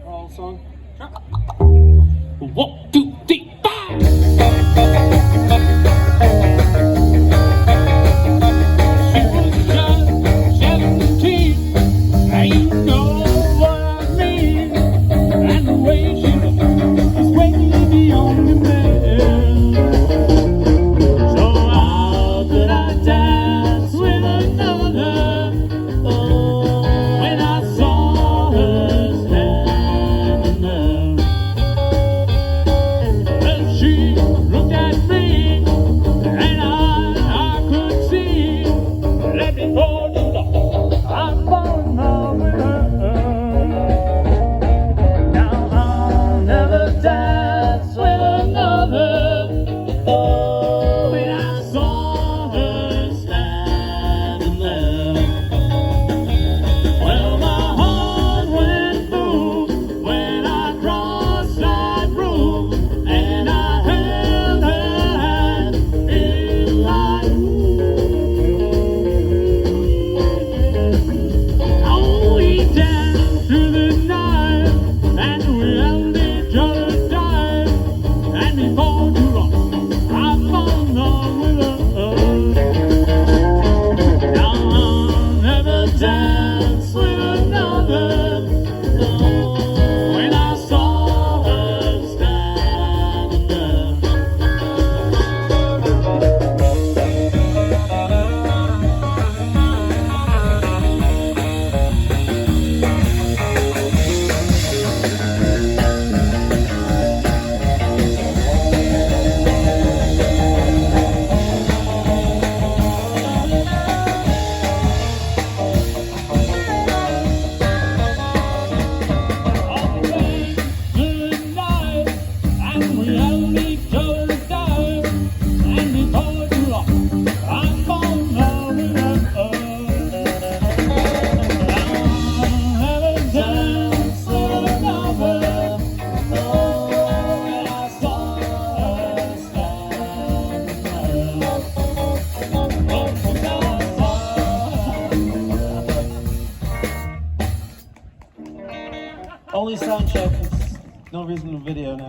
All song. Sure. 1, 2, 3, 5. She was just 17. Now you know what I mean. And the way she looked is way beyond the man. So how could I dance with another? Oh, when I saw her standing there. Well, she looked at me, and I could see. Let me go to the I'm falling in love with her. Now I'll never dance with another. Oh, when I saw her standing there. Well, my heart went boom when I crossed that room, and I held her hand in like oh, we danced through the night, and we held each other tight, and before too long, I fall in love with her. Now I'll never dance with another. Oh, when I saw her standing there. All the way through the night, and we held each other tight, and before too long, I fall in love with her. I'll never dance with another. Oh, when I saw her standing there. Oh, when I saw her. Only sound check. There's no reason to video now.